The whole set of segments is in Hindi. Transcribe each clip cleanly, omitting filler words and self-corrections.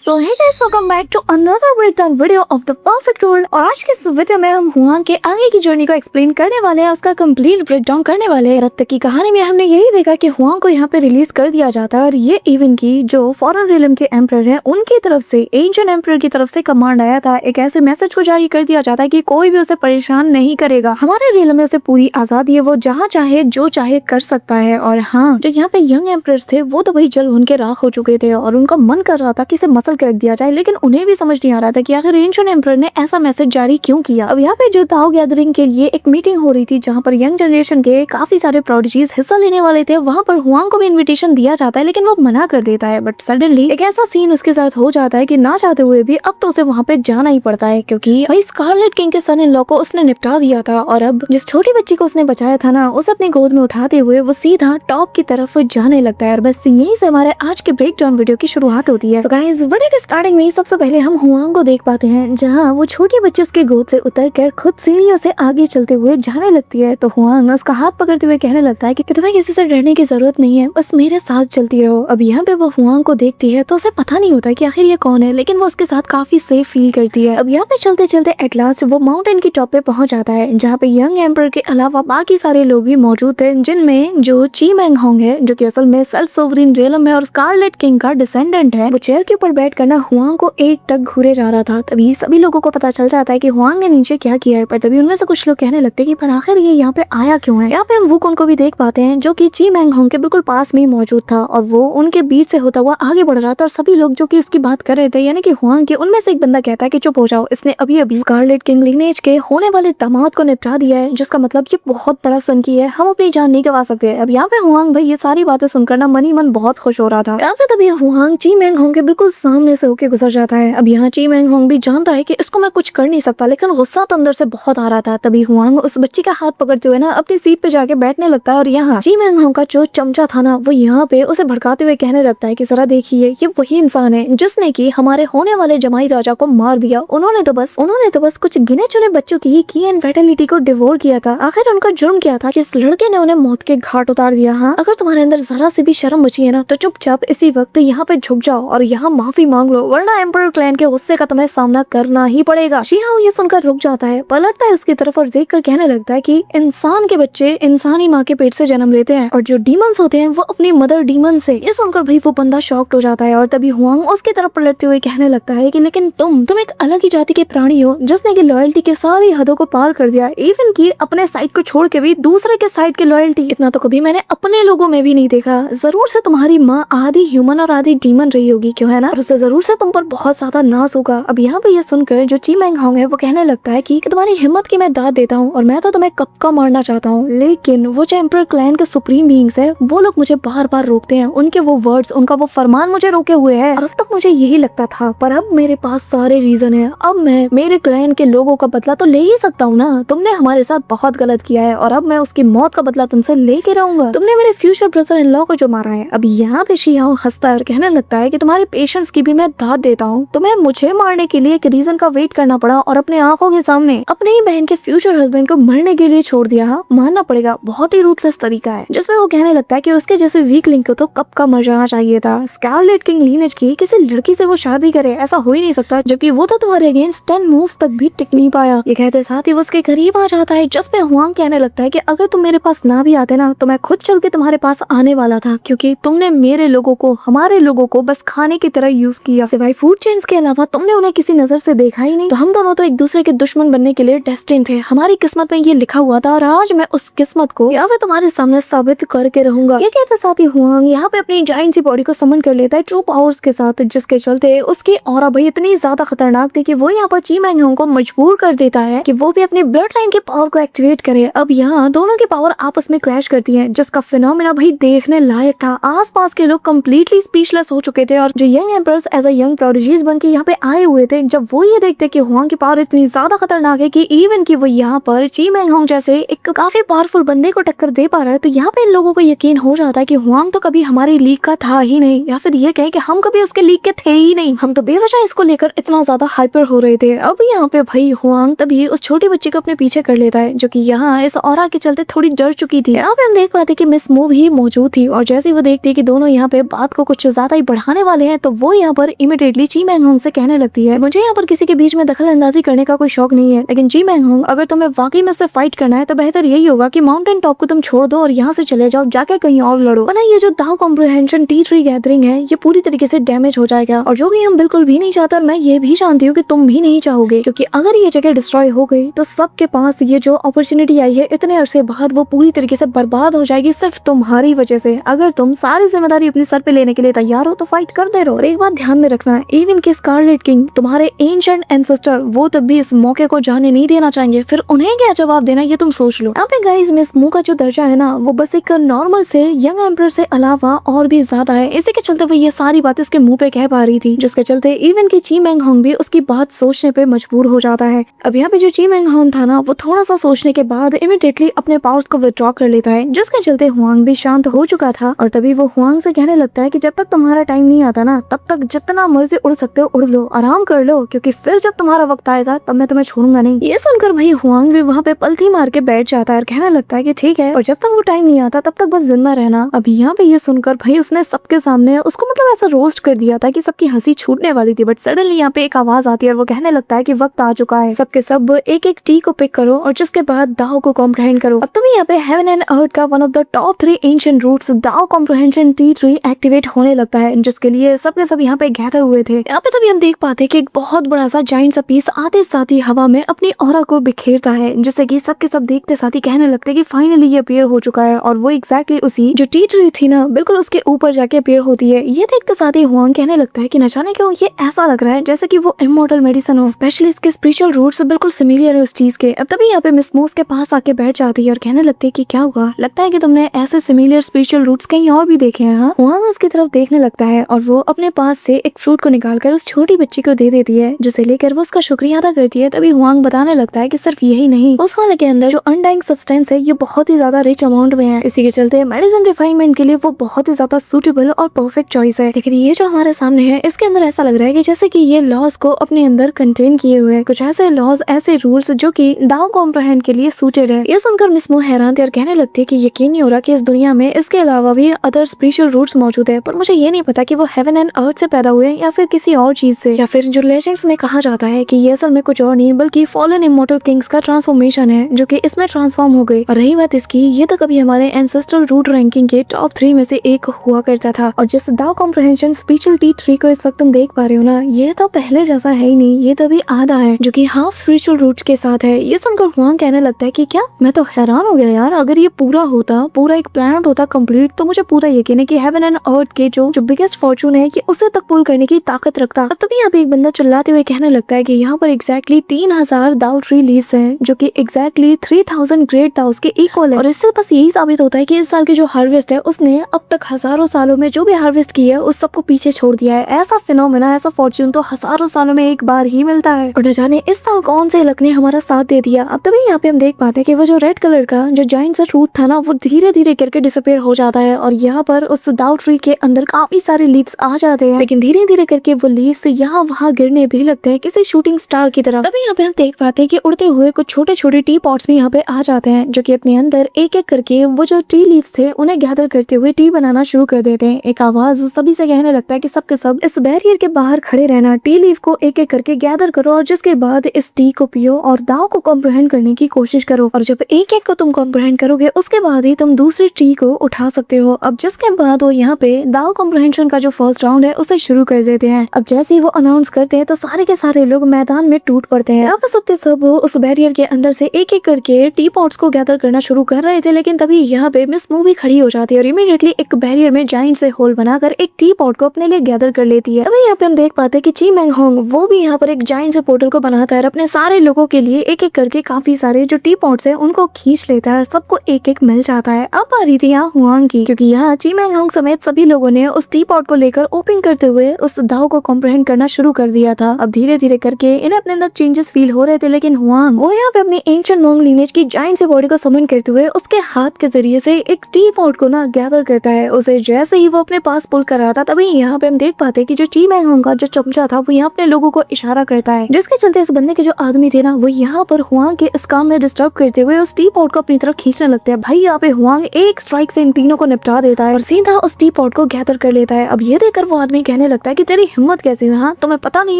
So hey guys, welcome back to another breakdown video of the perfect world. और आज के इस वीडियो में हम हुआंग के आगे की जर्नी को एक्सप्लेन करने वाले हैं, उसका कंप्लीट ब्रेकडाउन करने वाले हैं। अब तक की कहानी में हमने यही देखा कि हुआंग को यहाँ पे रिलीज कर दिया जाता है और ये इवन की जो फॉरेन रियलम के एम्परर हैं उनकी तरफ से, एंशिएंट एम्परर की तरफ से कमांड आया था। एक ऐसे मैसेज को जारी कर दिया जाता है कि कोई भी उसे परेशान नहीं करेगा, हमारे रियलम में उसे पूरी आजादी है, वो जहाँ चाहे जो चाहे कर सकता है। और हाँ, जो यहाँ पे यंग एम्परर्स थे वो तो भाई जल भुन के राख हो चुके थे और उनका मन कर रहा था कि इसे मसल के रख दिया जाए, लेकिन उन्हें भी समझ नहीं आ रहा था कि आखिर एंशिएंट एम्परर ने ऐसा मैसेज जारी क्यों किया। अब यहाँ पे जो ताओ गैदरिंग के लिए एक मीटिंग हो रही थी जहाँ पर यंग जनरेशन के काफी सारे प्रोडिजीज हिस्सा लेने वाले थे, वहाँ पर हुआंग को भी इन्विटेशन दिया जाता है लेकिन वो मना कर देता है। बट सडनली एक ऐसा सीन उसके साथ हो जाता है कि ना चाहते हुए भी अब तो उसे वहाँ पे जाना ही पड़ता है, क्योंकि भाई स्कारलेट किंग के सन इन लॉ को उसने निपटा दिया था और अब जिस छोटी बच्ची को उसने बचाया था ना, उसे अपनी गोद में उठाते हुए वो सीधा टॉप की तरफ जाने लगता है। और बस यहीं से हमारे आज के ब्रेकडाउन वीडियो की शुरुआत होती है। So guys, वीडियो के स्टार्टिंग में सबसे पहले हम हुआंग को देख पाते हैं जहाँ वो छोटी बच्ची उसके गोद से उतरकर खुद सीढ़ियों से आगे चलते हुए जाने लगती है। तो हुआंग उसका हाथ पकड़ते हुए कहने लगता है कि तुम्हें किसी से डरने की जरूरत नहीं है, बस मेरे साथ चलती रहो। अब यहाँ पे वो हुआंग को देखती है तो उसे पता नहीं होता कि आखिर ये कौन है, लेकिन वो उसके साथ काफी सेफ फील करती है। अब यहाँ पे चलते चलते एट लास्ट वो माउंटेन की टॉप पे पहुंच जाता है जहाँ पे यंग एम्परर के अलावा बाकी सारे लोग भी मौजूद थे, जिनमें जो ची मैंग होंग है जो कि असल में सेल्फ सोवरेन रियलम है और स्कारलेट किंग का डिसेंडेंट है। वो चेयर के ऊपर बैठ कर ना हुआंग को एक टक घूरे जा रहा था। तभी सभी लोगों को पता चल जाता है कि हुआंग ने नीचे क्या किया है, पर तभी उनमें से कुछ लोग कहने लगते हैं कि पर आखिर ये यहाँ पे आया क्यों है। यहाँ पे हम वुकोन को भी देख पाते हैं जो कि ची मैंग होंग के बिल्कुल पास में ही मौजूद था और वो उनके बीच से होता हुआ आगे बढ़ रहा था। और सभी लोग जो कि उसकी बात कर रहे थे यानी कि हुआंग के, उनमें से एक बंदा कहता है कि चुप हो जाओ, इसने अभी अभी स्कारलेट किंग लिनेज के होने वाले दामाद को निपटा दिया है, जिसका मतलब ये बहुत बड़ा सनकी है, हम अपनी जान नहीं गवा सकते। अब यहाँ पे हुआंग भाई ये सारी बातें सुनकर ना मन ही मन बहुत खुश हो रहा था। यहाँ पे तभी हुआंग ची मैंग होंग के बिल्कुल सामने से होके गुजर जाता है। अब यहाँ ची मैंग होंग भी जानता है कि इसको मैं कुछ कर नहीं सकता, लेकिन गुस्सा तो अंदर से बहुत आ रहा था। तभी हुआंग उस बच्ची का हाथ पकड़ते हुए ना अपनी सीट पे जाके बैठने लगता है और यहाँ ची मैंग होंग का जो चमचा था ना वो यहाँ पे उसे भड़काते हुए कहने लगता है कि जरा देखिए, ये वही इंसान है जिसने की हमारे होने वाले जमाई राजा को मार दिया। उन्होंने तो बस कुछ गिने चुने बच्चों की ही की एंड फर्टिलिटी को डिवोर किया था। आखिर उनका जुर्म क्या था कि इस लड़के ने उन्हें मौत के घाट उतार दिया। हाँ, अगर तुम्हारे अंदर जरा से भी शर्म बची है ना तो चुपचाप इसी वक्त यहाँ पे झुक जाओ और यहाँ माफी मांग लो, वरना एम्परर क्लैन के गुस्से का तुम्हें सामना करना ही पड़ेगा। शीहाओ ये सुनकर रुक जाता है, पलटता है उसकी तरफ और देखकर कहने लगता है कि इंसान के बच्चे इंसानी माँ के पेट से जन्म लेते हैं और जो डीमंस होते हैं वो अपनी मदर डीमन से। ये सुनकर भाई वो बंदा शॉक्ड हो जाता है और तभी हुआंग उसकी तरफ पलटते हुए कहने लगता है कि लेकिन तुम एक अलग ही जाति के प्राणी हो जिसने की लॉयल्टी के सारी हदों को पार कर दिया, इवन की अपने साइड को छोड़ के भी दूसरे के साइड की लॉयल्टी। इतना तो कभी मैंने अपने लोगों में भी नहीं देखा। जरूर से तुम्हारी माँ आधी ह्यूमन और आधी डीमन रही होगी, क्यों है ना, और उससे जरूर से तुम पर बहुत ज्यादा नाज होगा। अब यहाँ पे ये सुनकर जो ची मैंग होंग है वो कहने लगता है कि तुम्हारी हिम्मत की मैं दाद देता हूँ और मैं तो तुम्हें कब का मारना चाहता हूँ, लेकिन वो जो एम्परर क्लैन के सुप्रीम बीइंग्स है वो लोग मुझे बार बार रोकते हैं। उनके वो वर्ड्स, उनका वो फरमान मुझे रोके हुए है। और अब तक मुझे यही लगता था, पर अब मेरे पास सारे रीजन है। अब मैं मेरे क्लैन के लोगों का बदला तो ले ही सकता हूँ ना। तुमने हमारे साथ बहुत गलत किया है और अब मैं उसकी मौत का बदला तुमसे लेके रहूंगा। तुमने मेरे फ्यूचर ब्रदर इन लॉ को जो मारा है। अब यहाँ पे शीहाओ हंसता है और कहने लगता है कि तुम्हारे पेशेंस की भी मैं दाद देता हूँ। तुम्हें मुझे मारने के लिए एक रीजन का वेट करना पड़ा और अपने आंखों के सामने अपने ही बहन के फ्यूचर हस्बैंड को मरने के लिए छोड़ दिया। मानना पड़ेगा, बहुत ही रूथलेस तरीका है। जिसमें वो कहने लगता है कि उसके जैसे वीक लिंक को तो कब का मर जाना चाहिए था। स्कारलेट किंग लिनेज की किसी लड़की से वो शादी करे, ऐसा हो ही नहीं सकता, जबकि वो तो तुम्हारे अगेंस्ट 10 मूव्स तक भी टिक नहीं पाया। ये कहते साथ ही वो उसके करीब आ जाता है, जिसपे हुआंग कहने लगता है कि अगर तुम मेरे पास ना भी आते ना तो मैं खुद चल के तुम्हारे पास आने वाला था, क्योंकि तुमने मेरे लोगों को, हमारे लोगों को बस खाने की तरह यूज किया। सिवाय फूड चेन्स के अलावा तुमने उन्हें किसी नजर से देखा ही नहीं। तो हम दोनों तो एक दूसरे के दुश्मन बनने के लिए डेस्टिन थे, हमारी किस्मत में ये लिखा हुआ था और आज मैं उस किस्मत को या फिर तुम्हारे सामने साबित करके रहूंगा। ये कहते साथ ही हुआंग यहाँ पे अपनी जायंट सी बॉडी को समन कर लेता है ट्रू पावर्स के साथ, जिसके चलते उसकी ऑरा भाई इतनी ज्यादा खतरनाक थी कि वो यहाँ पर ची मैंग होंग को मजबूर कर देता है कि वो भी अपनी ब्लड लाइन के पावर को एक्टिवेट करे। अब यहाँ दोनों की पावर आपस में क्लैश करती है, जिसका फिनोमेना भाई देखने लायक था। आसपास के लोग कम्प्लीटली स्पीचलेस हो चुके थे और जो young emperors as a young prodigies बन के यहाँ पे आए हुए थे, जब वो ये देखते कि हुआंग की पावर इतनी ज्यादा खतरनाक है कि इवन की वो यहाँ पर ची मैंग होंग जैसे एक काफी पावरफुल बंदे को टक्कर दे पा रहा है, तो यहाँ पे इन लोगों को यकीन हो जाता है कि हुआंग तो कभी हमारी लीग का था ही नहीं, या फिर ये कहे कि हम कभी उसके लीग के थे ही नहीं। हम तो बेवजह इसको लेकर इतना ज्यादा हाइपर हो रहे थे। अब यहाँ पे भाई हुआंग तभी उस छोटी बच्ची को अपने पीछे कर लेता है, जो कि यहाँ इस ऑरा के चलते थोड़ी डर चुकी थी। यहाँ पे हम देख पाते कि मिस मूव ही मौजूद थी और जैसे वो देखती है कि दोनों यहाँ पे बात को कुछ ज्यादा ही बढ़ाने वाले हैं, तो वो यहाँ यहाँ पर इमीडिएटली ची मैंग होंग से कहने लगती है, मुझे यहाँ पर किसी के बीच में दखल अंदाजी करने का कोई शौक नहीं है, लेकिन ची मैंग होंग अगर तुम्हें वाकई में से फाइट करना है तो बेहतर यही होगा कि माउंटेन टॉप को तुम छोड़ दो और यहाँ से चले जाओ, जाके कहीं और लड़ो, वरना ये जो दाओ कॉम्प्रिहेंशन टी3 गैदरिंग है ये पूरी तरीके से डैमेज हो जाएगा, और जो कि हम बिल्कुल भी नहीं चाहते। और मैं ये भी जानती हूँ कि तुम भी नहीं चाहोगे, क्योंकि अगर ये जगह डिस्ट्रॉय हो गई तो सबके पास ये जो अपॉर्चुनिटी आई है इतने अरसे बाद वो पूरी तरीके से बर्बाद हो जाएगी सिर्फ तुम्हारी वजह से। अगर तुम सारी जिम्मेदारी अपने सर पे लेने के लिए तैयार हो तो फाइट करते रहो। और एक बात ध्यान में रखना, इवन कि स्कारलेट किंग तुम्हारे एंशिएंट एंसेस्टर वो तब भी इस मौके को जाने नहीं देना चाहेंगे, फिर उन्हें क्या जवाब देना ये तुम सोच लो। यहाँ पे गाइस मिस मू का जो दर्जा है ना वो बस एक नॉर्मल से यंग एम्परर से अलावा और भी ज्यादा है, इसी के चलते वो ये सारी बात इसके मुंह पे कह पा रही थी, जिसके चलते इवन की ची मैंग होंग भी उसकी बात सोचने पे मजबूर हो जाता है। अब यहाँ पे जो ची मैंग होंग था ना वो थोड़ा सा सोचने के बाद इमीडिएटली अपने पावर्स को विथड्रॉ कर लेता है, जिसके चलते हुआंग भी शांत हो चुका था। और तभी वो हुआंग से कहने लगता है कि जब तक तुम्हारा टाइम नहीं आता ना तब तक जितना मर्जी उड़ सकते हो उड़ लो, आराम कर लो, क्योंकि फिर जब तुम्हारा वक्त आएगा तब मैं तुम्हें छोड़ूंगा नहीं। ये सुनकर भाई हुआंग भी वहाँ पे पलथी मार के बैठ जाता है और कहने लगता है कि ठीक है, और जब तक वो टाइम नहीं आता तब तक बस जिंदा रहना। अब यहाँ पे ये सुनकर भाई उसने सबके सामने उसको मतलब ऐसा रोस्ट कर दिया था कि सबकी हंसी छूटने वाली थी, बट सडनली यहाँ पे एक आवाज आती है और वो कहने लगता है कि वक्त आ चुका है, सबके सब एक एक टी को पिक करो और जिसके बाद दाओ को कॉम्प्रहेंड करो। अब तभी यहाँ पे हेवन एंड अर्थ का one of the top 3 ancient roots Dao comprehension T three activate होने लगता है, जिसके लिए सबके सब यहाँ पे गैदर हुए थे। यहाँ पे तभी हम देख पाते कि एक बहुत बड़ा सा जाइंट सा पीस आते साथ ही हवा में अपनी ऑरा को बिखेरता है, जिससे कि सबके सब देखते साथ ही कहने लगते हैं कि फाइनली ये अपीयर हो चुका है, और वो एग्जैक्टली उसी जो टी3 थी ना बिल्कुल उसके ऊपर जाके अपीयर होती है। ये देखते साथ ही हुआंग कहने लगता है कि न जाने क्यों ये ऐसा लग रहा है जैसे कि वो इमॉर्टल मेडिसिन हो, स्पेशली इसके स्पिरिचुअल रूट्स बिल्कुल सिमिलर है उस चीज के। अब तभी यहाँ पे मिस मूस के पास आके बैठ जाती है और कहने लगती है कि क्या हुआ, लगता है कि तुमने ऐसे सिमिलर स्पिरिचुअल रूट्स कहीं और भी देखे हैं। हाँ, हुआंग उसकी तरफ देखने लगता है और वो अपने पास से एक फ्रूट को निकालकर उस छोटी बच्ची को दे देती है, जिसे लेकर वो उसका शुक्रिया अदा करती है। तभी हुआंग बताने लगता है कि सिर्फ यही नहीं, उस वाले के अंदर जो अनडाइंग सब्सटेंस है ये बहुत ही ज्यादा रिच अमाउंट में है, इसी के चलते मेडिसिन रिफाइनमेंट के लिए वो बहुत ही ज्यादा सूटेबल और परफेक्ट चॉइस है। लेकिन ये जो हमारे सामने है इसके अंदर ऐसा लग रहा है कि जैसे कि ये लॉज को अपने अंदर कंटेन किए हुए हैं, कुछ ऐसे लॉज ऐसे रूल्स जो कि दाओ कॉम्प्रहेंड के लिए सूटेड है। ये सुनकर मिस मू हैरान थी और कहने लगती है कि यकीन नहीं हो रहा कि इस दुनिया में इसके अलावा भी अदर स्पिरिचुअल रूट्स मौजूद है, पर मुझे ये नहीं पता कि वो हेवन एंड अर्थ से पैदा हुए या फिर किसी और चीज से, या फिर जो लेजेंड्स में कहा जाता है कि ये असल में कुछ और नहीं बल्कि फॉलन इमॉर्टल किंग्स का ट्रांसफॉर्मेशन है जो कि इसमें ट्रांसफॉर्म हो गई। और रही बात इसकी, ये तो कभी हमारे एंसेस्ट्रल रूट रैंकिंग के टॉप 3 में से एक हुआ करता था, और जिस दाओ कॉम्प्रहेंशन स्पिरिचुअल टी3 को इस वक्त तुम देख पा रहे हो ना ये तो पहले जैसा है ही नहीं, ये तो भी आधा है जो कि हाफ स्पिरिचुअल रूट्स के साथ है। ये सुनकर हुआंग कहने लगता है कि क्या, मैं तो हैरान हो गया यार, अगर ये पूरा होता, पूरा एक प्लैनेट होता कंप्लीट, तो मुझे पूरा यकीन है कि हेवन एंड अर्थ के जो बिगेस्ट फॉर्चून है कि उसे तक पुल करने की ताकत रखता। अब तभी यहाँ पे एक बंदा चिल्लाते हुए कहने लगता है कि यहाँ पर एग्जैक्टली 3000 दाओ ट्री लीव्स हैं जो कि एग्जैक्टली 3000 ग्रेट दाओस के इक्वल है, और इससे बस यही साबित होता है कि इस साल की जो हार्वेस्ट है उसने अब तक हजारों सालों में जो भी हार्वेस्ट की है उस सबको पीछे छोड़ दिया है। ऐसा फिनोमेना, ऐसा फॉर्चून तो हजारों सालों में एक बार ही मिलता है, और न जाने इस साल कौन से लक ने हमारा साथ दे दिया। अब तभी यहाँ पे हम देख पाते हैं कि वो जो रेड कलर का जो जाइंट सा रूट था ना वो धीरे धीरे करके डिसअपीयर हो जाता है, और यहाँ पर उस दाओ ट्री के अंदर काफी सारे लीव्स आ जाते हैं, लेकिन धीरे धीरे करके वो लीव्स यहाँ वहाँ गिरने भी लगते हैं किसी शूटिंग स्टार की तरफ। तभी यहाँ पे हम देख पाते हैं कि उड़ते हुए कुछ छोटे छोटे टी पॉट्स भी यहाँ पे आ जाते हैं जो कि अपने अंदर एक एक करके वो जो टी लीव्स थे उन्हें गैदर करते हुए टी बनाना शुरू कर देते हैं। एक आवाज सभी से कहने लगता है कि सबके सब इस बैरियर के बाहर खड़े रहना, टी लीव को एक एक करके गैदर करो और जिसके बाद इस टी को पियो और दाओ को कॉम्प्रहेंड करने की कोशिश करो, और जब एक एक को तुम कॉम्प्रहेंड करोगे उसके बाद ही तुम दूसरी टी को उठा सकते हो। अब जिसके बाद वो यहाँ पे दाओ कॉम्प्रहेंशन का जो फर्स्ट राउंड है उसे शुरू कर देते हैं। अब जैसे ही वो अनाउंस करते हैं तो सारे के सारे लोग मैदान में टूट पड़ते हैं। अब सबके सब उस बैरियर के अंदर से एक एक करके टी पॉट्स को गैदर करना शुरू कर रहे थे, लेकिन तभी यहाँ पे मिस मू भी खड़ी हो जाती है और इमीडिएटली एक बैरियर में जाइंट से होल बनाकर एक टी पॉट को अपने लिए गैदर कर लेती है। अभी यहाँ पे हम देख पाते हैं कि ची मैंग होंग वो भी यहाँ पर एक जाइंट से पोर्टल को बनाता है और अपने सारे लोगों के लिए एक एक करके काफी सारे जो टी पॉट्स है उनको खींच लेता है, सबको एक एक मिल जाता है। अब आ रही थी यहाँ हुआंग की, क्योंकि यहाँ ची मैंग होंग समेत सभी लोगों ने उस टी पॉट को लेकर ओपन करते हुए उस दाओ को कॉम्प्रहेंड करना शुरू कर दिया था। अब धीरे धीरे करके इन्हें अपने अंदर चेंजेस फील हो रहे थे, लेकिन हुआंग वो यहाँ पे अपनी एंशिएंट मोंग लीनेज की जाइंट से बॉडी को समन करते हुए उसके हाथ के जरिए से एक टी पॉट को ना गैदर करता है। उसे जैसे ही वो अपने पास पुल कर रहा था तभी यहाँ पे हम देख पाते हैं कि जो ची मैंग होंग का जो चमचा था वो यहाँ अपने लोगों को इशारा करता है, जिसके चलते इस बंदे के जो आदमी थे ना वो यहाँ पर हुआंग के इस काम में डिस्टर्ब करते हुए उस टी पॉट को अपनी तरफ खींचने लगते हैं। भाई यहाँ पे हुआंग एक स्ट्राइक से इन तीनों को निपटा देता है और सीधा उस टी पॉट को गैदर कर लेता है। अब ये देखकर वो आदमी कहने कहने लगता है कि तेरी हिम्मत कैसी है, हाँ तुम्हें पता नहीं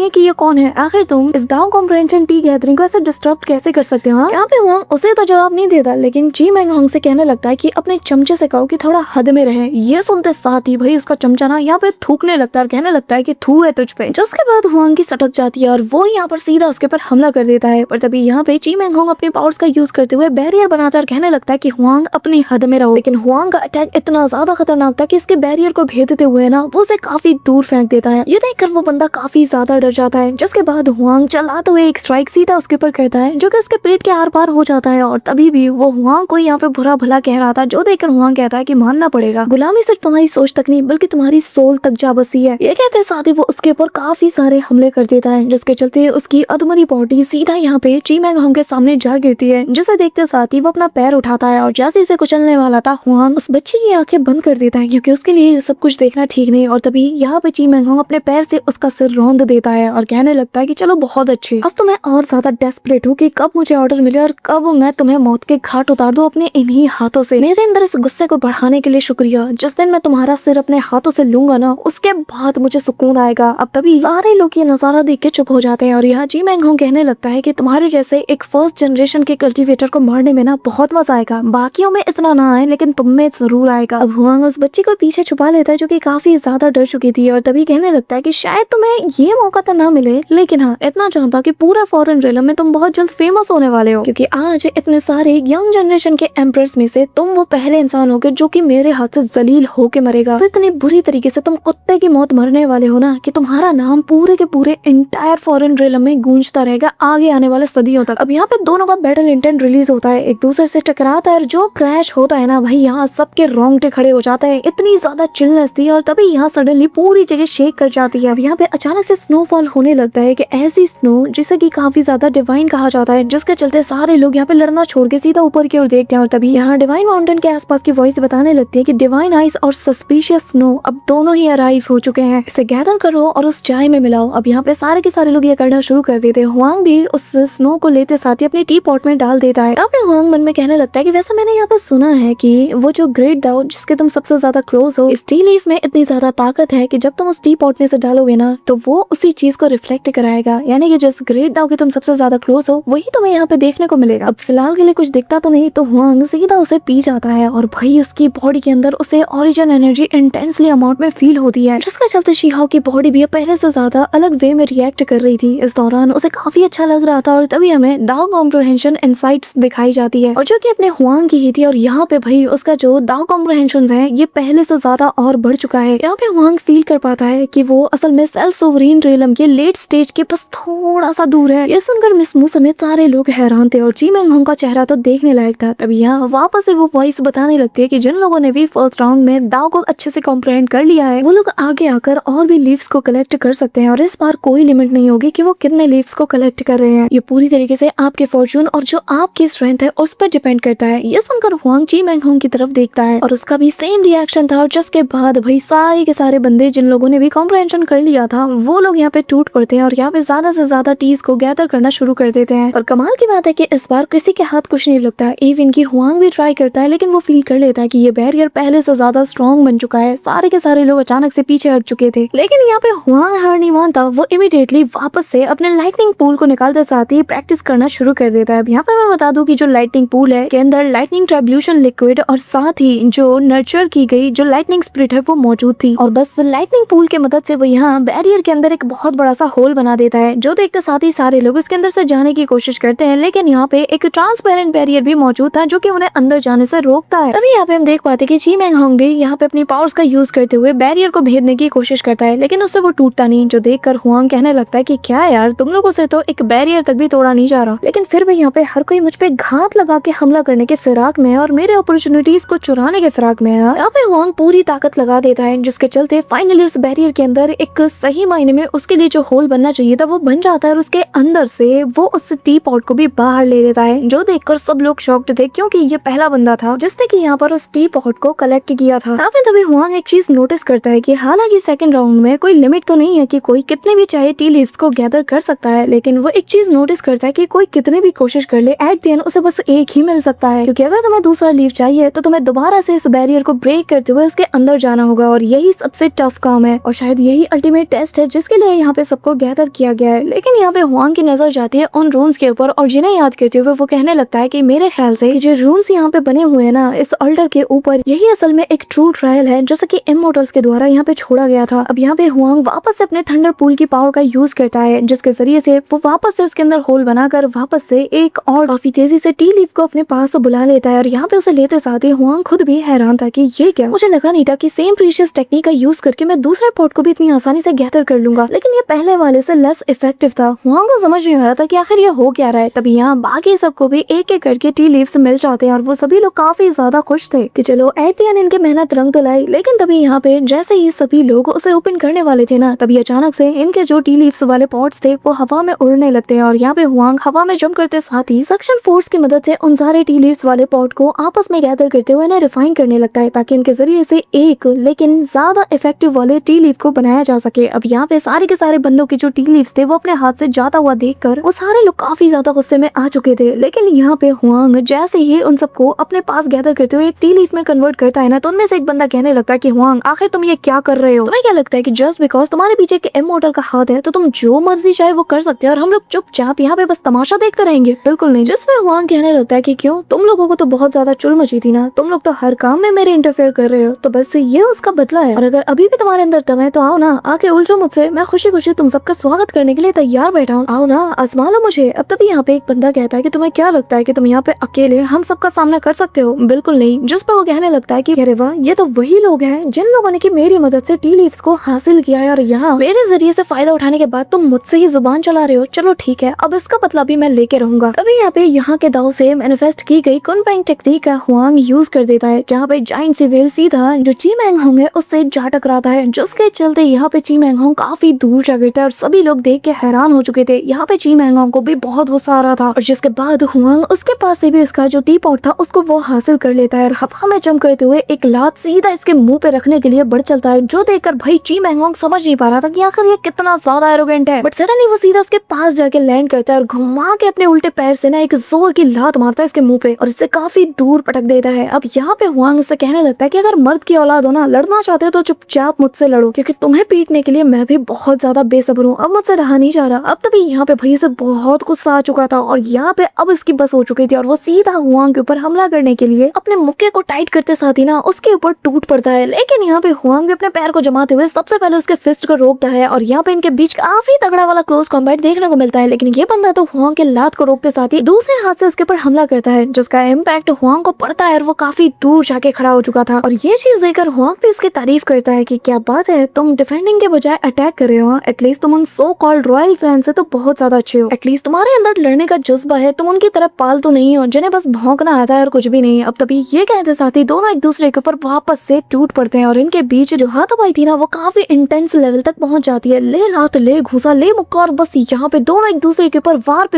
है कि ये कौन है, आखिर तुम इस दाव कॉम्प्रहेंशन टी गैदरिंग को ऐसे डिस्टर्ब कैसे कर सकते हो। यहाँ पे हुआंग उसे तो जवाब नहीं देता, लेकिन जी मैंग होंग से कहने लगता है कि अपने चमचे से कहो कि थोड़ा हद में रहे। ये सुनते साथ ही भाई उसका चमचा ना यहाँ पे थूकने लगता है और कहने लगता है कि थू है तुझ पे। जिसके बाद हुआंग की सटक जाती है और वो यहाँ पर सीधा उसके ऊपर हमला कर देता है। पर तभी यहाँ पे जी मैंग होंग अपने पावर्स का यूज करते हुए बैरियर बनाता है, कहने लगता है कि हुआंग अपनी हद में रहो। लेकिन हुआंग का अटैक इतना ज्यादा खतरनाक था कि इसके बैरियर को भेदते हुए ना वो उसे काफी दूर फेंक देता है। ये देखकर वो बंदा काफी ज्यादा डर जाता है। जिसके बाद हुआंग चलाते हुए एक स्ट्राइक सीधा उसके ऊपर करता है जो कि उसके पेट के आर पार हो जाता है। और तभी भी वो हुआंग को यहाँ पे बुरा भला कह रहा था, जो देखकर हुआंग कहता है कि मानना पड़ेगा, गुलामी सिर्फ तुम्हारी सोच तक नहीं बल्कि तुम्हारी सोल तक जा बसी है। ये कहते साथ ही वो उसके ऊपर काफी सारे हमले कर देता है, जिसके चलते उसकी अधमरी बॉडी सीधा यहाँ पे जी मैंग होंग के सामने जा गिरती है। जिसे देखते साथ ही वो अपना पैर उठाता है और जैसे इसे कुचलने वाला था हुआंग उस बच्ची की आंखें बंद कर देता है, क्योंकि उसके लिए सब कुछ देखना ठीक नहीं। और तभी यहाँ पे जी मैंग होंग अपने पैर से उसका सिर रौंद देता है और कहने लगता है कि चलो बहुत अच्छे, अब तो मैं और ज्यादा डेस्परेट हूँ कि कब मुझे ऑर्डर मिले और कब मैं तुम्हें मौत के घाट उतार दूं अपने इन्हीं हाथों से। मेरे अंदर इस गुस्से को बढ़ाने के लिए शुक्रिया। जिस दिन मैं तुम्हारा सिर अपने हाथों से लूंगा ना उसके बाद मुझे सुकून आएगा। अब तभी सारे लोग ये नजारा देख के चुप हो जाते हैं और यहाँ जी मैंग होंग कहने लगता है कि तुम्हारे जैसे एक फर्स्ट जनरेशन के कल्टीवेटर को मारने में ना बहुत मजा आएगा, बाकियों में इतना ना आए लेकिन तुम में जरूर आएगा। अब हुआंग उस बच्ची को पीछे छुपा लेता है जो कि काफी ज्यादा डर चुकी थी और तभी कहने लगता है कि शायद तुम्हें ये मौका तो ना मिले, लेकिन हाँ इतना जानता कि पूरा फॉरेन रियलम में तुम बहुत जल्द फेमस होने वाले हो, क्योंकि आज इतने सारे यंग जनरेशन के एम्प्रेस में से तुम वो पहले इंसान होगे जो कि मेरे हाथ से जलील होके मरेगा। तो इतनी बुरी तरीके से तुम कुत्ते की मौत मरने वाले हो ना कि तुम्हारा नाम पूरे के पूरे इंटायर फॉरेन रियलम में गूंजता रहेगा आगे आने वाले सदियों तक। अब यहाँ पे दोनों का बैटल इंटेंट रिलीज होता है, एक दूसरे से टकराता है और जो क्लैश होता है ना भाई यहाँ सबके रोंगटे खड़े हो जाते हैं, इतनी ज्यादा चिलनेस थी। और तभी यहाँ सडनली पूरी जगह शेक कर जाती है। अब यहाँ पे अचानक से स्नोफॉल होने लगता है कि ऐसी स्नो जिसे कि काफी ज्यादा डिवाइन कहा जाता है, जिसके चलते सारे लोग यहाँ पे लड़ना छोड़ के सीधा ऊपर की ओर देखते हैं। और तभी यहाँ डिवाइन माउंटेन के आसपास की वॉइस बताने लगती है कि डिवाइन आइस और सस्पिशियस स्नो अब दोनों ही अराइव हो चुके हैं, इसे गैदर करो और उस चाय में मिलाओ। अब यहाँ पे सारे के सारे लोग ये करना शुरू कर देते हैं। हुआंग भी उस स्नो को लेते साथ ही अपनी टी पॉट में डाल देता है। यहाँ पे हुआंग मन में कहने लगता है कि वैसे मैंने यहाँ पे सुना है कि वो जो ग्रेट दाओ जिसके तुम सबसे ज्यादा क्लोज हो, इस टी लीफ में इतनी ज्यादा ताकत है कि जब तुम उस टी पॉट में से डालोगे ना तो वो उसी चीज को रिफ्लेक्ट कराएगा, यानी कि जिस ग्रेट दाओ के तुम सबसे ज्यादा क्लोज हो वही तुम्हें यहाँ पे देखने को मिलेगा। अब फिलहाल के लिए कुछ दिखता तो नहीं, तो हुआंग सीधा उसे पी जाता है और भाई उसकी बॉडी के अंदर उसे ओरिजिन एनर्जी इंटेंसली अमाउंट में फील होती है, जिसके चलते शीहाओ की बॉडी भी पहले से ज्यादा अलग वे में रिएक्ट कर रही थी। इस दौरान उसे काफी अच्छा लग रहा था और तभी हमें दाओ कॉम्प्रहेंशन इनसाइट्स दिखाई जाती है और जो कि अपने हुआंग की ही थी। और यहाँ पे भाई उसका जो दाओ कॉम्प्रहेंशन है ये पहले से ज्यादा और बढ़ चुका है। यहाँ पे हुआंग फील कर पाता है कि वो असल में सेल्फ सोवरीन रियलम के लेट स्टेज के बस थोड़ा सा दूर है। ये सुनकर मिस मू समेत सारे लोग हैरान थे और जी मैंग होंग का चेहरा तो देखने लायक था। तभी यहाँ वापस से वो वॉइस बताने लगती है कि जिन लोगों ने भी फर्स्ट राउंड में दाओ को अच्छे से कॉम्प्रहेंड कर लिया है वो लोग आगे आकर और भी लीव्स को कलेक्ट कर सकते हैं और इस बार कोई लिमिट नहीं होगी कि वो कितने लीव्स को कलेक्ट कर रहे हैं। ये पूरी तरीके से आपके फॉर्चून और जो आपकी स्ट्रेंथ है उस पर डिपेंड करता है। ये सुनकर हुआंग जी मैंग होंग की तरफ देखता है और उसका भी सेम रिएक्शन था। और जिसके बाद भाई सारे के सारे बंदे जिन लोगों ने भी कॉम्प्रहेंशन कर लिया था वो लोग यहाँ पे टूट पड़ते हैं और यहाँ पे ज्यादा से ज्यादा टीज को गैदर करना शुरू कर देते हैं। और कमाल की बात है कि इस बार किसी के हाथ कुछ नहीं लगता। इवन की हुआंग भी ट्राई करता है लेकिन वो फील कर लेता है कि ये बैरियर पहले से ज्यादा स्ट्रॉन्ग बन चुका है। सारे के सारे लोग अचानक से पीछे हट चुके थे, लेकिन यहाँ पे हुआंग हार नहीं मानता। वो इमीडिएटली वापस से अपने लाइटनिंग पूल को निकालते साथ ही प्रैक्टिस करना शुरू कर देता है। अब यहाँ पे मैं बता दूं कि जो लाइटनिंग पूल है के अंदर लाइटनिंग ट्रांसल्यूशन लिक्विड और साथ ही जो नर्चर की गई जो लाइटनिंग स्पिरिट है वो मौजूद थी। और बस लाइटनिंग पूल की मदद से वो यहाँ बैरियर के अंदर एक बहुत बड़ा सा होल बना देता है, जो देखते साथ ही सारे लोग इसके अंदर से जाने की कोशिश करते हैं। लेकिन यहाँ पे एक ट्रांसपेरेंट बैरियर भी मौजूद था जो कि उन्हें अंदर जाने से रोकता है। तभी यहाँ पे हम देख पाते कि जी मैंग होंग भी यहाँ पे अपनी पावर्स का यूज करते हुए बैरियर को भेदने की कोशिश करता है, लेकिन उससे वो टूटता नहीं, जो देखकर हुआंग कहने लगता है कि क्या यार तुम लोगों से तो एक बैरियर तक भी तोड़ा नहीं जा रहा। लेकिन फिर भी यहाँ पे हर कोई मुझ पे घात लगा के हमला करने के फिराक में और मेरे अपॉर्चुनिटीज को चुराने के फिराक में है। यहाँ पे हुआंग पूरी ताकत लगा देता है, जिसके चलते फाइनली उस बैरियर के अंदर एक सही मायने में उसके लिए जो होल बनना चाहिए था वो बन जाता है और उसके अंदर से वो उस टी पॉट को भी बाहर ले लेता है, जो देखकर सब लोग शॉक्ड थे क्योंकि ये पहला बंदा था जिसने कि यहाँ पर उस टी पॉट को कलेक्ट किया था। यहाँ पे तभी हुआंग एक चीज नोटिस करता है कि हालांकि सेकंड राउंड में कोई लिमिट तो नहीं है कि कोई कितने भी चाहे टी लीव्स को गैदर कर सकता है, लेकिन वो एक चीज नोटिस करता है कि कोई कितने भी कोशिश कर ले एट द एंड उसे बस एक ही मिल सकता है, क्योंकि अगर तुम्हें दूसरा लीव चाहिए तो तुम्हें दोबारा से इस बैरियर को ब्रेक करते हुए उसके अंदर जाना होगा और यही सबसे टफ काम है। है और शायद यही अल्टीमेट टेस्ट है जिसके लिए यहाँ पे सबको गैदर किया गया है। लेकिन यहाँ पे हुआंग की नजर जाती है उन रून्स के ऊपर और जिन्हें याद करते हुए वो कहने लगता है कि मेरे ख्याल से जो रून्स यहाँ पे बने हुए हैं ना इस अल्टर के ऊपर, यही असल में एक ट्रू ट्रायल है जैसा कि इमॉर्टल्स के द्वारा यहाँ पे छोड़ा गया था। अब यहाँ पे हुआंग वापस से अपने थंडर पूल की पावर का यूज करता है जिसके जरिए से वो वापस से उसके अंदर होल बनाकर वापस से एक और काफी तेजी से टी लीफ को अपने पास बुला लेता है और यहाँ पे उसे लेते साथ ही हुआंग खुद भी हैरान था कि ये क्या, मुझे लगा नहीं था कि सेम प्रीशियस टेक्निक का यूज करके मैं दूसरे पॉट को भी इतनी आसानी से गैदर कर लूंगा, लेकिन ये पहले वाले से लेस इफेक्टिव था। हुआंग को समझ नहीं आ रहा था कि आखिर ये हो क्या रहा है। तभी यहाँ बाकी सबको भी एक एक करके टी लीव्स मिल जाते हैं और वो सभी लोग काफी ज्यादा खुश थे कि चलो एट द एंड इनके मेहनत रंग तो लाई। लेकिन तभी यहाँ पे जैसे ही सभी लोग उसे ओपन करने वाले थे ना, तभी अचानक से इनके जो टी लीव्स वाले पॉट्स थे वो हवा में उड़ने लगते हैं और यहाँ पे हुआंग हवा में जंप करते साथ ही सक्शन फोर्स की मदद से उन सारे टी लीव्स वाले पॉट को आपस में गैदर करते हुए इन्हें रिफाइन करने लगता है ताकि इनके जरिए से एक लेकिन ज्यादा इफेक्टिव वाले टी लीफ को बनाया जा सके। अब यहाँ पे सारे के सारे बंदों के जो टी लीव्स थे वो अपने हाथ से जाता हुआ देखकर वो सारे लोग काफी ज्यादा गुस्से में आ चुके थे। लेकिन यहाँ पे हुआंग जैसे ही उन सबको अपने पास गैदर करते हुए एक टी लीफ में कन्वर्ट करता है ना, तो उनमें से एक बंदा कहने लगता है कि हुआंग आखिर तुम ये क्या कर रहे हो? तुम्हें क्या लगता है कि जस्ट बिकॉज तुम्हारे पीछे के इमॉर्टल का हाथ है तो तुम जो मर्जी चाहे वो कर सकते हैं और हम लोग चुपचाप यहाँ पे बस तमाशा देखते रहेंगे? बिल्कुल नहीं। जिसमें हुआंग कहने लगता है कि क्यों, तुम लोगों को तो बहुत ज्यादा चुल मची थी ना, तुम लोग तो हर काम में मेरे इंटरफेयर कर रहे हो, तो बस ये उसका बदला है। और अगर अभी भी तुम्हारे अंदर दम है तो आओ ना, आके उलझो मुझसे, मैं खुशी खुशी तुम सबका स्वागत करने के लिए तैयार बैठा हूँ, आओ ना आजमा लो मुझे। अब तभी यहाँ पे एक बंदा कहता है कि तुम्हें क्या लगता है कि तुम यहाँ पे अकेले हम सबका सामना कर सकते हो? बिल्कुल नहीं। जिस पर वो कहने लगता है कि अरे वाह, ये तो वही लोग हैं जिन लोगों ने की मेरी मदद से टी लीव्स को हासिल किया है और यहाँ मेरे जरिए से फायदा उठाने के बाद तुम मुझसे ही जुबान चला रहे हो। चलो ठीक है, अब इसका बदला भी मैं लेके रहूंगा। तभी यहाँ पे यहाँ के दाव से मैनिफेस्ट की गई कुनफेंग टेक्निक का हुआंग यूज कर देता है, जहाँ पे जाइंट सी व्हेल सीधा जो ची मैंग होंग है उससे जा टकराता है, जिसके चलते यहाँ पे ची मैंग होंग काफी दूर जा गिरता है और सभी लोग देख के हैरान हो चुके थे। यहाँ पे ची मैंग होंग को भी बहुत गुस्सा आ रहा था और जिसके बाद हुआंग उसके पास से भी उसका जो टी पॉट था उसको वो हासिल कर लेता है और हवा में जंप करते हुए एक लात सीधा इसके मुंह पे रखने के लिए बढ़ चलता है, जो देखकर भाई ची मैंग होंग समझ नहीं पा रहा था कि आखिर ये कितना ज्यादा एरोगेंट है। बट सडनली वो सीधा उसके पास जाके लैंड करता है और घुमा के अपने उल्टे पैर से ना एक जोर की लात मारता है इसके मुंह पे और इससे काफी दूर पटक देता है। अब यहाँ पे हुआंग से कहने लगता है कि अगर मर्द की औलाद हो ना, लड़ना चाहते हो तो चुपचाप मुझसे लड़ो, क्योंकि तुम्हें पीटने के लिए मैं भी बहुत ज्यादा बेसब्र हूँ, अब मुझसे रहा नहीं जा रहा। अब तभी यहाँ पे भाई से बहुत गुस्सा आ चुका था और यहाँ पे अब इसकी बस हो चुकी थी और वो सीधा हुआंग के ऊपर हमला करने के लिए अपने मुक्के को टाइट करते साथ ही ना उसके ऊपर टूट पड़ता है। लेकिन यहाँ पे हुआंग भी अपने पैर को जमाते हुए सबसे पहले उसके फिस्ट को रोकता है और यहाँ पे इनके बीच काफी तगड़ा वाला क्लोज कॉम्बैट देखने को मिलता है। लेकिन ये बंदा तो हुआंग के लात को रोकते साथ ही दूसरे हाथ से उसके ऊपर हमला करता है, जिसका इम्पैक्ट हुआंग को पड़ता है और वो काफी दूर जाके खड़ा हो चुका था। और ये चीज देखकर हुआंग भी इसकी तारीफ करता है कि क्या बात है, तुम डिफेंडिंग के बजाय अटैक कर रहे हो, एटलीस्ट तुम उन सो कॉल्ड रॉयल क्लैन से तो बहुत ज्यादा अच्छे हो, एटलीस्ट तुम्हारे अंदर लड़ने का जज्बा है, तुम उनकी तरफ पालतू नहीं हो जिन्हें बस भौंकना आता है और कुछ भी नहीं। अब तभी ये कहते साथ ही दोनों एक दूसरे के ऊपर वापस से टूट पड़ते हैं और इनके बीच जो हाथापाई थी ना वो काफी इंटेंस लेवल तक पहुंच जाती है, ले लात ले घूसा ले मुक्का, और बस यहाँ पे दोनों एक दूसरे के ऊपर वार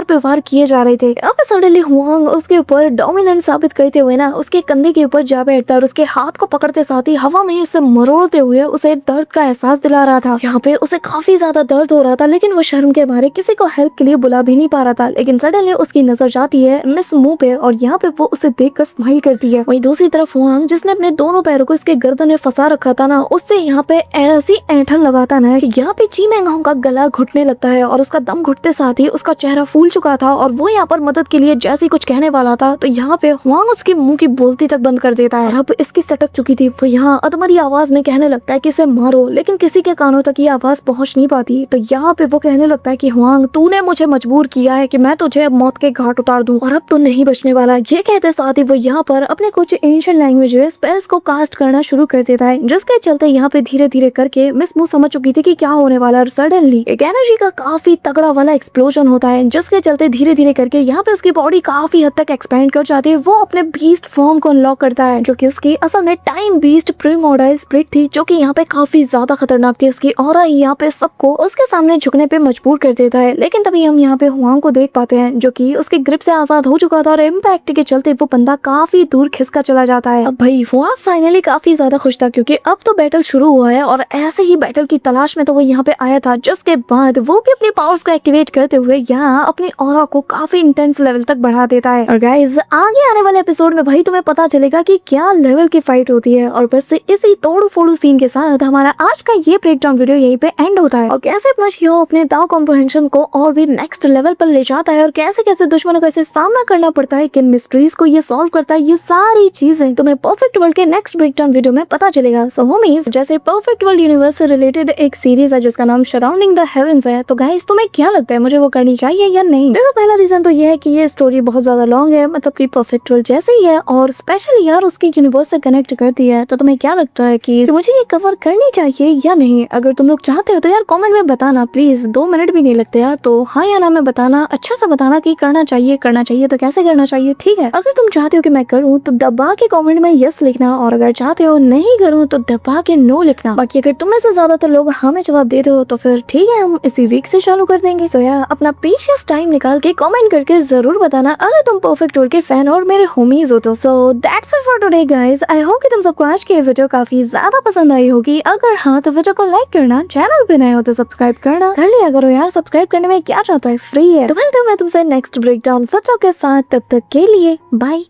पे वार किए जा रहे थे। अब सडनली हुआंग उसके ऊपर डोमिनेंट साबित करते हुए ना उसके कंधे के ऊपर जा बैठता है और उसके हाथ को पकड़ते साथ ही हवा में उसे मरोड़ते हुए उसे दर्द का एहसास दिला रहा था। यहाँ पे उसे काफी ज्यादा दर्द हो रहा था, लेकिन वो शर्म के मारे किसी को हेल्प के लिए बुला भी नहीं पा रहा था। लेकिन सडनली उसकी नजर जाती है मिस मुंह पे और यहाँ पे वो उसे देखकर स्माइल करती है। वहीं दूसरी तरफ हुआंग, जिसने अपने दोनों पैरों को इसके गर्दन में फंसा रखा था ना, उससे यहाँ पे ऐसी ऐंठन लगाता ना कि यहाँ पे ची मैंग होंग का गला घुटने लगता है और उसका दम घुटते साथ ही उसका चेहरा फूल चुका था और वो यहाँ पर मदद के लिए जैसे कुछ कहने वाला था तो यहाँ पे हुआंग उसके मुंह की बोलती तक बंद कर देता है। और अब इसकी सटक चुकी थी, वो यहाँ अधमरी आवाज में कहने लगता है कि इसे मारो, लेकिन किसी के कानों तक ये आवाज पहुंच नहीं पाती। तो यहाँ पे वो कहने लगता है कि हुआंग, तूने मुझे मजबूर किया है कि मैं तुझे अब मौत के घाट उतार दूं और अब तो नहीं बचने वाला। ये कहते साथ ही वो यहाँ पर अपने कुछ एंशिएंट लैंग्वेज में स्पेल्स को कास्ट करना शुरू कर देता है, जिसके चलते यहाँ पे धीरे धीरे करके मिस मुंह समझ चुकी थी कि क्या होने वाला है। और सडनली एक एनर्जी का काफी तगड़ा वाला एक्सप्लोजन होता है, जिसके चलते धीरे धीरे करके यहाँ पे उसकी बॉडी काफी हद तक एक्सपेंड कर जाती है। वो अपने बीस्ट फॉर्म को अनलॉक करता है, जो कि उसकी असल में टाइम बीस्ट प्रीमोडाइल स्प्लिट थी, जो कि यहाँ पे काफी ज्यादा खतरनाक थी। उसकी ऑरा यहाँ पे सबको उसके सामने झुकने पे मजबूर कर देता है। लेकिन तभी हम यहाँ पे हुआंग को देख पाते हैं, जो कि उसके ग्रिप से आजाद हो चुका था और इम्पैक्ट के चलते वो बंदा काफी दूर खिसका चला जाता है। अब भाई हुआंग फाइनली काफी ज्यादा खुश था, क्योंकि अब तो बैटल शुरू हुआ है और ऐसे ही बैटल की तलाश में तो वो यहाँ पे आया था, जिसके बाद वो भी अपनी पावर्स को एक्टिवेट करते हुए यहाँ अपनी ऑरा को काफी इंटेंस लेवल तक बढ़ा देता है। और गाइस, आगे आने वाले एपिसोड में भाई तुम्हें पता चलेगा कि क्या लेवल की फाइट होती है। और बस इसी तोड़ फोड़ू सीन के साथ हमारा आज का ये ब्रेक डाउन वीडियो यहीं पे एंड होता है। और कैसे ब्रश ह्यो अपने दाव कॉम्प्रहेंशन को और भी नेक्स्ट लेवल पर ले जाता है और कैसे कैसे दुश्मनों का इसे सामना करना पड़ता है, किन मिस्ट्रीज को ये सॉल्व करता है, ये सारी चीजें तुम्हें परफेक्ट वर्ल्ड के नेक्स्ट ब्रेक डाउन वीडियो में पता चलेगा। सो होमीज, जैसे परफेक्ट वर्ल्ड यूनिवर्स से रिलेटेड एक सीरीज है जिसका नाम सराउंडिंग द हेवेंस है, तो गाइस तुम्हें क्या लगता है मुझे वो करनी चाहिए या नहीं? देखो, पहला रीजन तो ये है कि ये स्टोरी बहुत ज्यादा लॉन्ग है, मतलब कि परफेक्ट वर्ल्ड जैसे ही है और स्पेशली यार उसकी यूनिवर्स से कनेक्ट करती है। तो तुम्हें क्या लगता है कि मुझे ये कवर करनी चाहिए या नहीं? अगर तुम लोग चाहते हो तो यार कमेंट में बताना प्लीज, 2 मिनट भी नहीं लगते यार। तो हाँ या ना में बताना, अच्छा सा बताना कि करना चाहिए तो कैसे करना चाहिए, ठीक है? अगर तुम चाहते हो कि मैं करूँ तो दबा के कमेंट में यस लिखना, और अगर चाहते हो नहीं करूँ तो दबा के नो लिखना। बाकी अगर तुम में से ज्यादातर लोग हमें जवाब दे दो तो फिर ठीक है, हम इसी वीक से चालू कर देंगे। सो यार अपना प्रीशियस टाइम निकाल के कमेंट करके जरूर बताना अगर तुम परफेक्ट वर्ल्ड के फैन और मेरे होमीज हो तो। So that's it for today guys. I hope कि तुम सबको आज की वीडियो काफी ज्यादा पसंद आई होगी। अगर हाँ तो वीडियो को लाइक करना, चैनल पे नए हो तो सब्सक्राइब करना कर लिया करो यार। सब्सक्राइब करने में क्या जाता है, फ्री है। तो मिलते हैं मैं तुमसे नेक्स्ट ब्रेकडाउन वीडियो के साथ, तब तक के लिए बाय।